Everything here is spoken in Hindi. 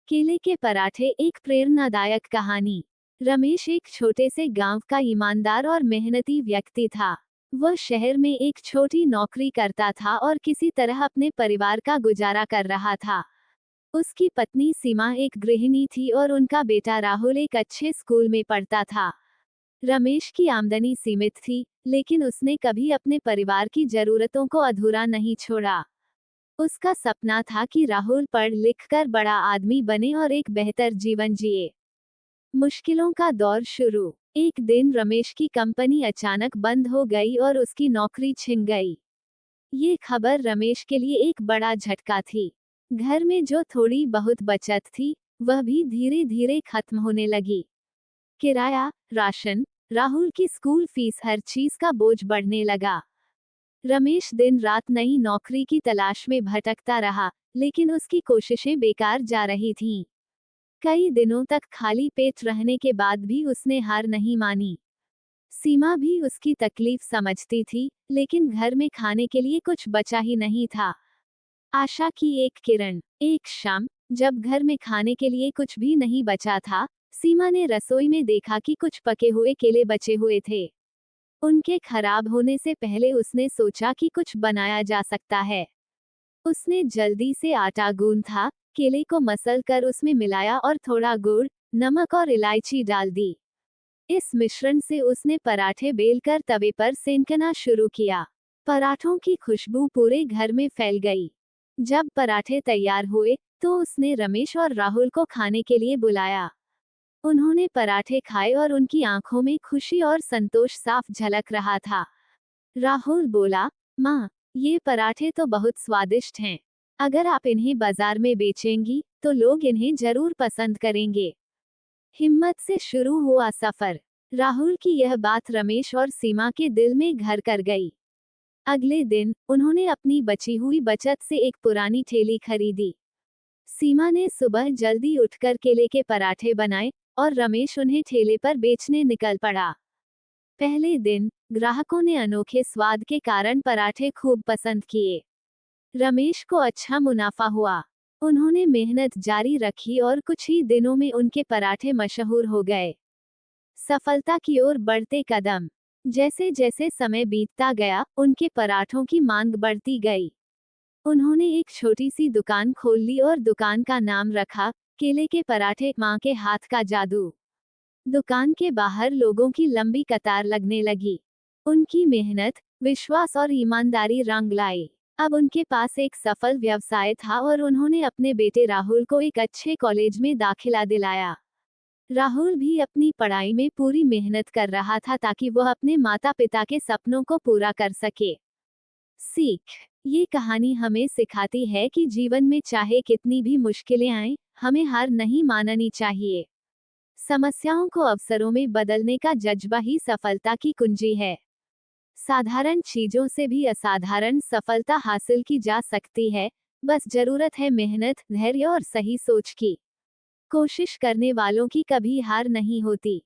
केले के पराठे एक प्रेरणादायक कहानी। रमेश एक छोटे से गांव का ईमानदार और मेहनती व्यक्ति था। वह शहर में एक छोटी नौकरी करता था और किसी तरह अपने परिवार का गुजारा कर रहा था। उसकी पत्नी सीमा एक गृहिणी थी और उनका बेटा राहुल एक अच्छे स्कूल में पढ़ता था। रमेश की आमदनी सीमित थी, लेकिन उसने कभी अपने परिवार की जरूरतों को अधूरा नहीं छोड़ा। उसका सपना था कि राहुल पढ़ लिख कर बड़ा आदमी बने और एक बेहतर जीवन जिए। मुश्किलों का दौर शुरू। एक दिन रमेश की कंपनी अचानक बंद हो गई और उसकी नौकरी छिन गई। ये खबर रमेश के लिए एक बड़ा झटका थी। घर में जो थोड़ी बहुत बचत थी, वह भी धीरे धीरे खत्म होने लगी। किराया, राशन, राहुल की स्कूल फीस, हर चीज का बोझ बढ़ने लगा। रमेश दिन रात नई नौकरी की तलाश में भटकता रहा, लेकिन उसकी कोशिशें बेकार जा रही थीं। कई दिनों तक खाली पेट रहने के बाद भी उसने हार नहीं मानी। सीमा भी उसकी तकलीफ समझती थी, लेकिन घर में खाने के लिए कुछ बचा ही नहीं था। आशा की एक किरण। एक शाम, जब घर में खाने के लिए कुछ भी नहीं बचा था, सीमा ने रसोई में देखा कि कुछ पके हुए केले बचे हुए थे। उनके खराब होने से पहले उसने सोचा कि कुछ बनाया जा सकता है। उसने जल्दी से आटा गूंथा, केले को मसल कर उसमें मिलाया और थोड़ा गुड़, नमक और इलायची डाल दी। इस मिश्रण से उसने पराठे बेलकर तवे पर सेंकना शुरू किया। पराठों की खुशबू पूरे घर में फैल गई। जब पराठे तैयार हुए, तो उसने रमेश और राहुल को खाने के लिए बुलाया। उन्होंने पराठे खाए और उनकी आंखों में खुशी और संतोष साफ झलक रहा था। राहुल बोला, माँ, ये पराठे तो बहुत स्वादिष्ट हैं। अगर आप इन्हें बाजार में बेचेंगी, तो लोग इन्हें जरूर पसंद करेंगे। हिम्मत से शुरू हुआ सफर। राहुल की यह बात रमेश और सीमा के दिल में घर कर गई। अगले दिन, उन्होंने अपनी बची हुई बचत से एक पुरानी ठेली खरीदी। सीमा ने सुबह जल्दी उठकर केले के पराठे बनाए और रमेश उन्हें ठेले पर बेचने निकल पड़ा। पहले दिन, ग्राहकों ने अनोखे स्वाद के कारण पराठे खूब पसंद किए। रमेश को अच्छा मुनाफा हुआ। उन्होंने मेहनत जारी रखी और कुछ ही दिनों में उनके पराठे मशहूर हो गए। सफलता की ओर बढ़ते कदम। जैसे जैसे समय बीतता गया, उनके पराठों की मांग बढ़ती गई। उन्होंने एक छोटी सी दुकान खोल ली और दुकान का नाम रखा, केले के पराठे, माँ के हाथ का जादू। दुकान के बाहर लोगों की लंबी कतार लगने लगी। उनकी मेहनत, विश्वास और ईमानदारी रंग लाई। अब उनके पास एक सफल व्यवसाय था और उन्होंने अपने बेटे राहुल को एक अच्छे कॉलेज में दाखिला दिलाया। राहुल भी अपनी पढ़ाई में पूरी मेहनत कर रहा था ताकि वह अपने माता पिता के सपनों को पूरा कर सके। सीख। ये कहानी हमें सिखाती है कि जीवन में चाहे कितनी भी मुश्किलें आएं, हमें हार नहीं माननी चाहिए। समस्याओं को अवसरों में बदलने का जज्बा ही सफलता की कुंजी है। साधारण चीजों से भी असाधारण सफलता हासिल की जा सकती है, बस जरूरत है मेहनत, धैर्य और सही सोच की। कोशिश करने वालों की कभी हार नहीं होती।